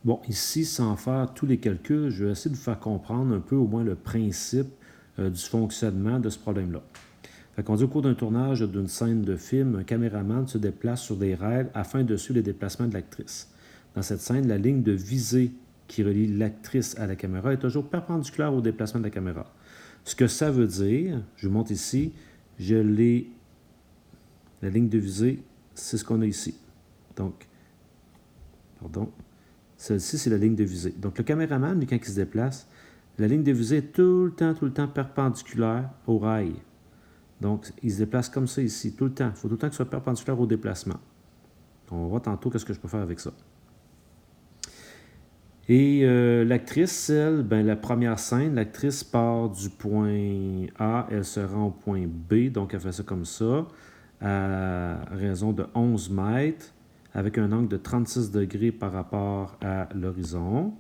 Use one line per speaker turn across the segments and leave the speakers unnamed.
Bon, ici, sans faire tous les calculs, je vais essayer de vous faire comprendre un peu au moins le principe du fonctionnement de ce problème-là. Fait qu'on dit au cours d'un tournage d'une scène de film, un caméraman se déplace sur des rails afin de suivre les déplacements de l'actrice. Dans cette scène, la ligne de visée qui relie l'actrice à la caméra est toujours perpendiculaire au déplacement de la caméra. Ce que ça veut dire, je vous montre ici, la ligne de visée, c'est ce qu'on a ici. Donc, celle-ci, c'est la ligne de visée. Donc, le caméraman, lui, quand il se déplace, la ligne de visée est tout le temps perpendiculaire au rail. Donc, il se déplace comme ça ici, tout le temps. Il faut tout le temps que ce soit perpendiculaire au déplacement. On va voir tantôt qu'est-ce que je peux faire avec ça. Et l'actrice, elle, la première scène, l'actrice part du point A, elle se rend au point B, donc elle fait ça comme ça, à raison de 11 mètres, avec un angle de 36 degrés par rapport à l'horizon,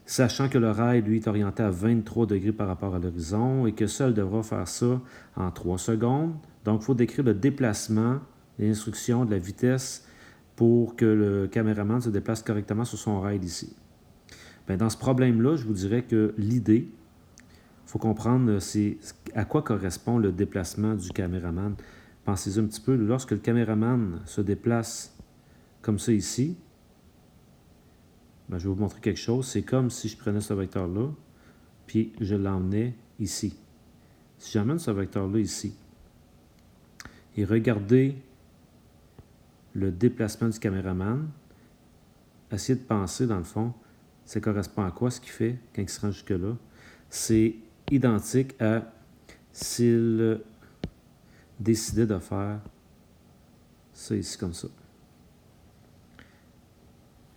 sachant que le rail, lui, est orienté à 23 degrés par rapport à l'horizon et que seul devra faire ça en 3 secondes. Donc, il faut décrire le déplacement, les instructions de la vitesse pour que le caméraman se déplace correctement sur son rail ici. Bien, dans ce problème-là, je vous dirais que l'idée, il faut comprendre, c'est à quoi correspond le déplacement du caméraman. Pensez-y un petit peu, lorsque le caméraman se déplace comme ça ici, bien, je vais vous montrer quelque chose. C'est comme si je prenais ce vecteur-là, puis je l'emmenais ici. Si j'emmène ce vecteur-là ici, et regardez le déplacement du caméraman, essayez de penser, dans le fond, ça correspond à quoi ce qu'il fait quand il se rend jusque-là? C'est identique à s'il décidait de faire ça ici comme ça.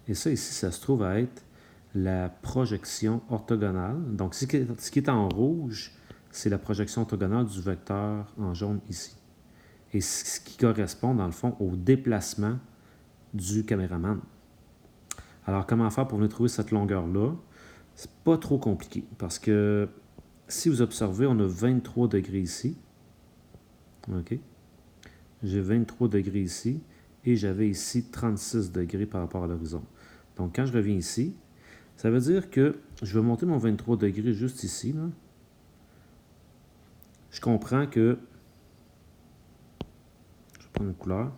Et ça ici, ça se trouve à être la projection orthogonale. Donc, ce qui est en rouge, c'est la projection orthogonale du vecteur en jaune ici. Et ce qui correspond, dans le fond, au déplacement du caméraman. Alors, comment faire pour venir trouver cette longueur-là? C'est pas trop compliqué, parce que si vous observez, on a 23 degrés ici. OK? J'ai 23 degrés ici, et j'avais ici 36 degrés par rapport à l'horizon. Donc, quand je reviens ici, ça veut dire que je vais monter mon 23 degrés juste ici, là. Je comprends que... Je vais prendre une couleur.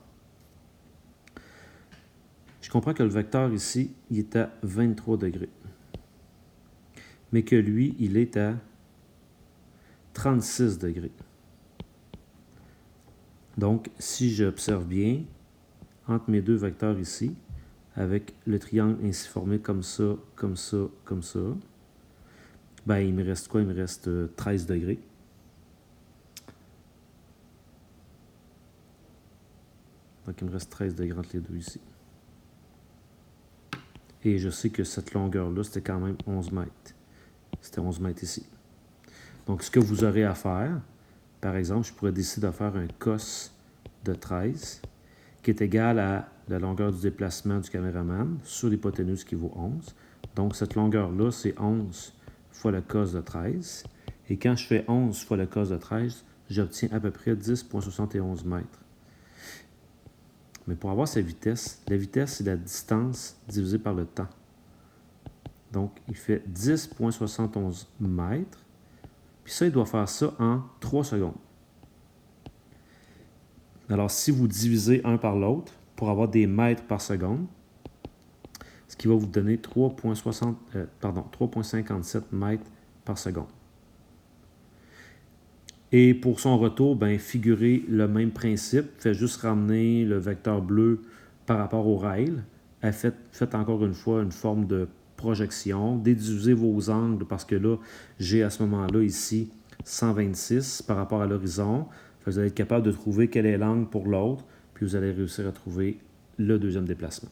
Je comprends que le vecteur ici, il est à 23 degrés. Mais que lui, il est à 36 degrés. Donc, si j'observe bien, entre mes deux vecteurs ici, avec le triangle ainsi formé comme ça, comme ça, comme ça, ben, il me reste quoi? Il me reste 13 degrés. Donc, il me reste 13 degrés entre les deux ici. Et je sais que cette longueur-là, c'était quand même 11 mètres. C'était 11 mètres ici. Donc, ce que vous aurez à faire, par exemple, je pourrais décider de faire un cos de 13, qui est égal à la longueur du déplacement du caméraman sur l'hypoténuse qui vaut 11. Donc, cette longueur-là, c'est 11 fois le cos de 13. Et quand je fais 11 fois le cos de 13, j'obtiens à peu près 10,71 mètres. Mais pour avoir sa vitesse, la vitesse, c'est la distance divisée par le temps. Donc, il fait 10,71 mètres. Puis ça, il doit faire ça en 3 secondes. Alors, si vous divisez un par l'autre pour avoir des mètres par seconde, ce qui va vous donner 3,57 mètres par seconde. Et pour son retour, ben, figurez le même principe. Faites juste ramener le vecteur bleu par rapport au rail. Faites encore une fois une forme de projection. Déduisez vos angles parce que là, j'ai à ce moment-là ici 126 par rapport à l'horizon. Vous allez être capable de trouver quel est l'angle pour l'autre, puis vous allez réussir à trouver le deuxième déplacement.